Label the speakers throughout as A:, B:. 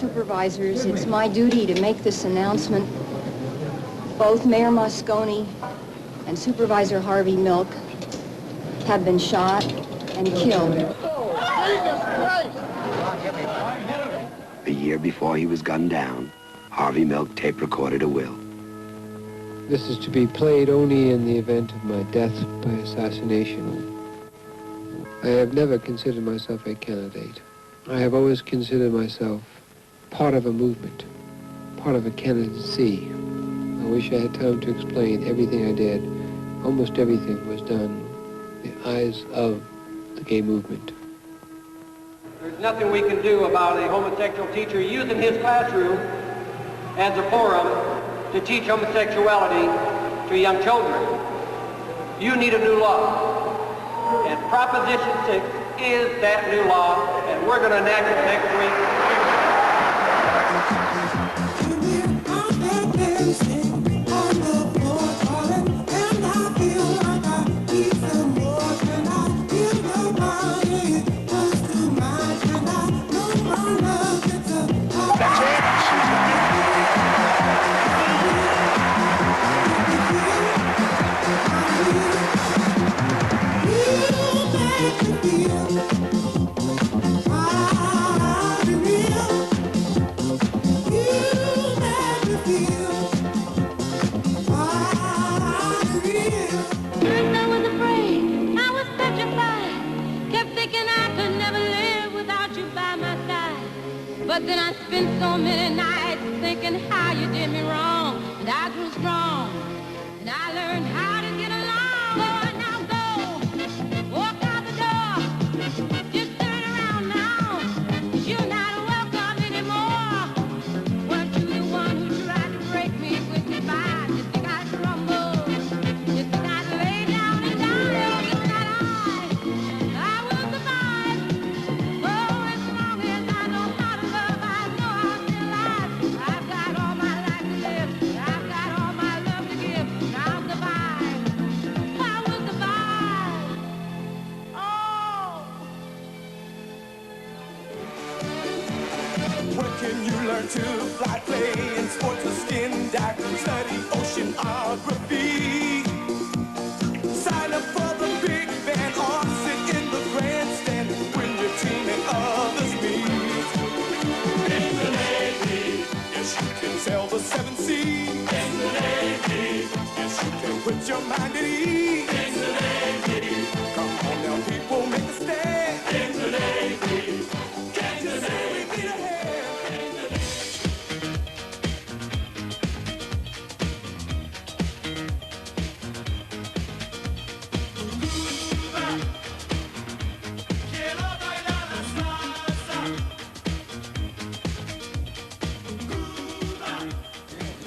A: Supervisors, it's my duty to make this announcement. Both Mayor Moscone and Supervisor Harvey Milk have been shot and killed.
B: A year before he was gunned down, Harvey Milk tape recorded a will.
C: This is to be played only in the event of my death by assassination. I have never considered myself a candidate. I have always considered myself part of a movement, part of a candidacy. I wish I had time to explain everything I did. Almost everything was done in the eyes of the gay movement.
D: There's nothing we can do about a homosexual teacher using his classroom as a forum to teach homosexuality to young children. You need a new law. And Proposition 6 is that new law, and we're going to enact it next week.
E: But then I spent so many nights thinking how you did me wrong, and I grew strong, and I learned how to get along. Boy, now go, walk out the door, just turn around now, 'cause you're not welcome anymore. Weren't you the one who tried to break me with goodbye? You think I'd crumble? You think I'd lay down and die? It's not I will survive. Oh, as long as I know how to love, I know I'll be alive. I've got all my life to live. I've got all my love to give. And I'll survive. I will survive. Oh.
F: Where can you learn to fly, play in sports or skin dive, study oceanography? Sign up for the big band or sit in the grandstand when your team and others meet. In the Navy, yes, you can sail the seven seas. In the Navy, yes, you can put your mind at ease. In the Navy, come on now, people, make a stand. In the Navy, can't you say we need a hand?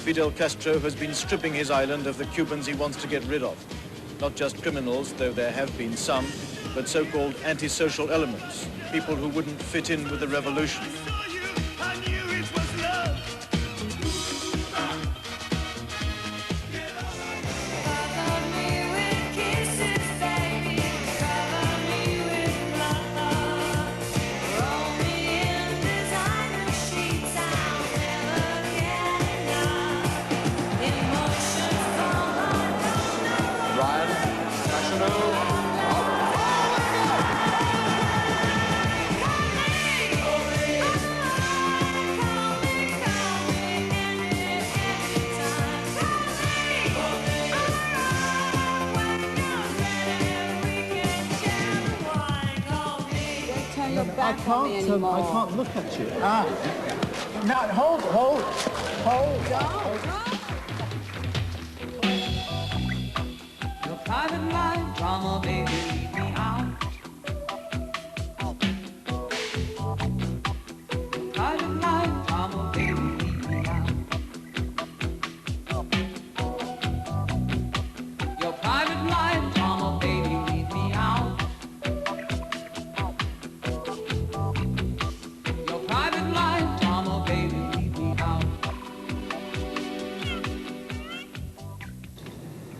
G: Fidel Castro has been stripping his island of the Cubans he wants to get rid of. Not just criminals, though there have been some, but so-called antisocial elements, people who wouldn't fit in with the revolution.
H: I can't look at you. Now, hold.
E: Your private life drama, baby, leave me out. Your private life drama, baby, leave me out. Your private life drama, baby, leave me out. Your private life drama, baby, leave me out.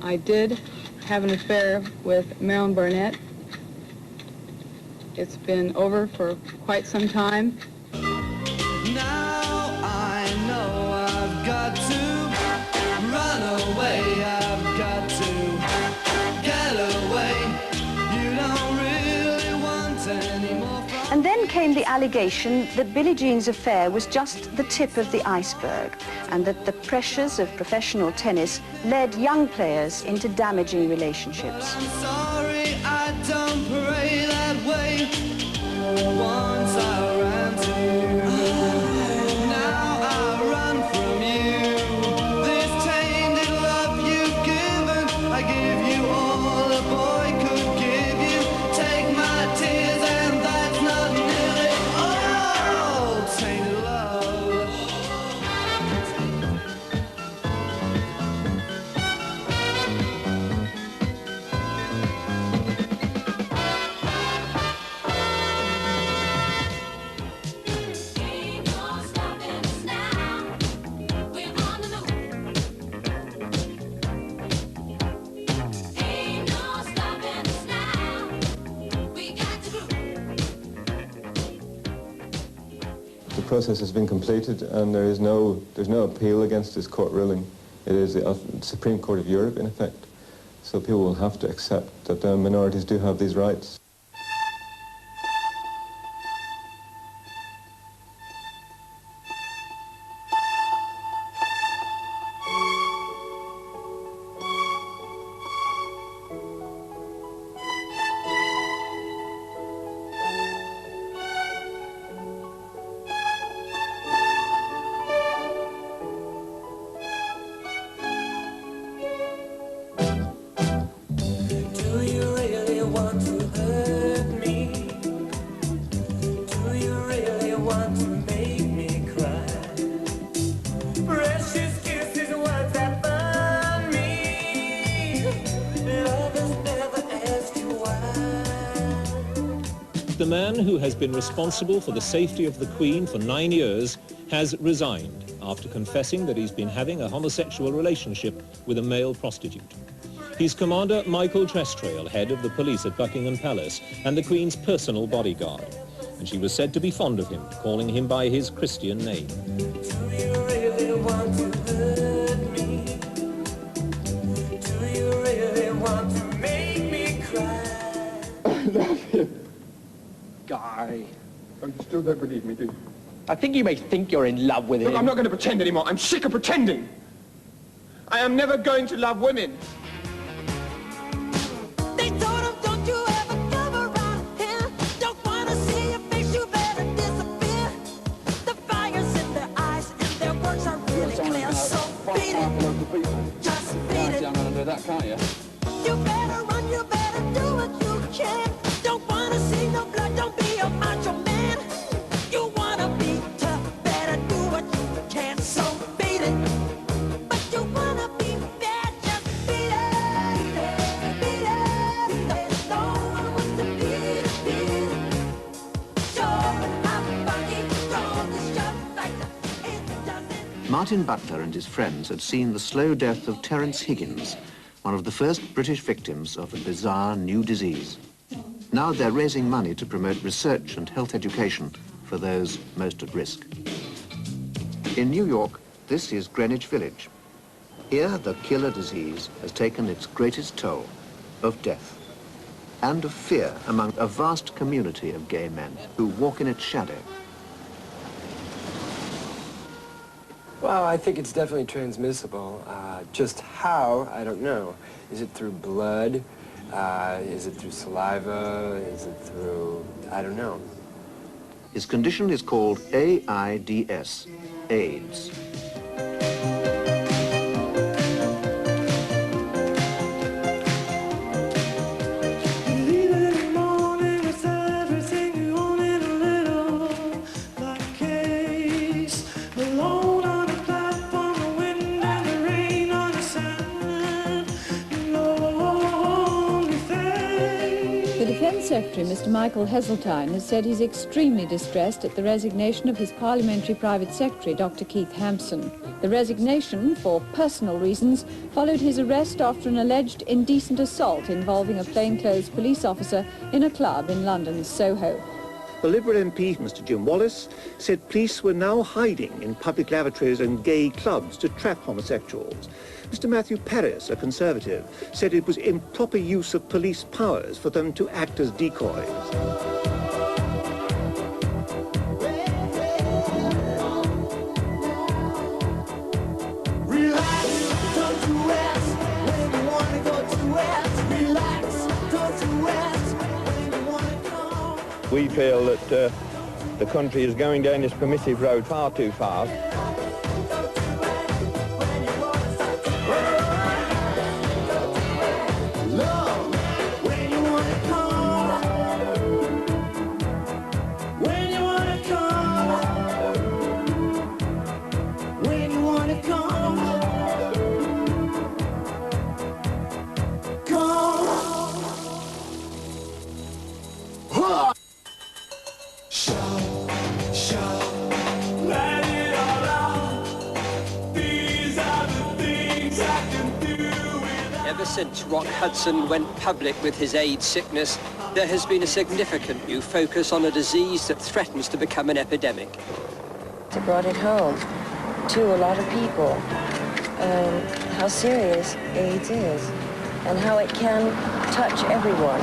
I: I did have an affair with Marilyn Barnett. It's been over for quite some time.
F: Now
J: the allegation that Billie Jean's affair was just the tip of the iceberg and that the pressures of professional tennis led young players into damaging relationships.
F: I'm sorry, I don't pray that way. Once I ran to you, now I run from you. This tainted love you've given, I give you all a boy could give you. Take my tears and that's not nearly all. Tainted love.
K: The process has been completed and there's no appeal against this court ruling. It is the Supreme Court of Europe in effect. So people will have to accept that minorities do have these rights.
L: The man who has been responsible for the safety of the Queen for 9 years has resigned after confessing that he's been having a homosexual relationship with a male prostitute. He's Commander Michael Trestrail, head of the police at Buckingham Palace and the Queen's personal bodyguard. And she was said to be fond of him, calling him by his Christian name.
F: Do you really want to hurt me? Do you really want to make me cry?
M: I love him. Guy.
H: Oh, you still don't believe me, do you?
M: I think you may think you're in love with him.
H: Look, I'm not going to pretend anymore. I'm sick of pretending. I am never going to love women.
F: They told him, don't you ever come around here. Don't want to see your face, you better disappear. The fire's in their eyes and their words are really clear. So beat it. Just beat it.
M: I'm going to do that, can't you?
F: You better run, you better do what you can. Don't want to see no blood, don't be a macho man. You want to be tough, better do what you can. So beat it. But you want to be bad, just beat it. Beat it. No one wants to beat it. Show how funky, strong the shove like it doesn't.
N: Martin Butler and his friends had seen the slow death of Terence Higgins, one of the first British victims of a bizarre new disease. Now they're raising money to promote research and health education for those most at risk. In New York, this is Greenwich Village. Here, the killer disease has taken its greatest toll of death and of fear among a vast community of gay men who walk in its shadow.
O: Well, I think it's definitely transmissible. Just how, I don't know. Is it through blood? Is it through saliva? Is it through, I don't know.
N: His condition is called AIDS, AIDS.
P: Secretary, Mr. Michael Heseltine, has said he's extremely distressed at the resignation of his Parliamentary Private Secretary, Dr. Keith Hampson. The resignation, for personal reasons, followed his arrest after an alleged indecent assault involving a plainclothes police officer in a club in London's Soho.
Q: The Liberal MP, Mr. Jim Wallace, said police were now hiding in public lavatories and gay clubs to trap homosexuals. Mr. Matthew Paris, a Conservative, said it was improper use of police powers for them to act as decoys.
R: We feel that the country is going down this permissive road far too fast.
D: Ever since Rock Hudson went public with his AIDS sickness, there has been a significant new focus on a disease that threatens to become an epidemic.
S: It brought it home to a lot of people, how serious AIDS is and how it can touch everyone.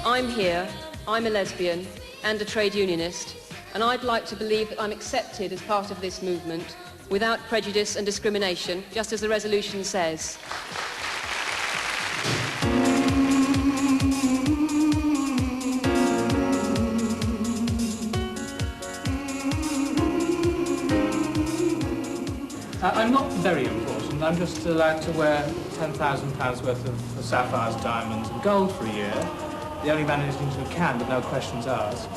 T: I'm here, I'm a lesbian and a trade unionist, and I'd like to believe that I'm accepted as part of this movement without prejudice and discrimination, just as the resolution says.
U: I'm not very important. I'm just allowed to wear £10,000 worth of sapphires, diamonds and gold for a year. The only man who's into a can, but no questions asked.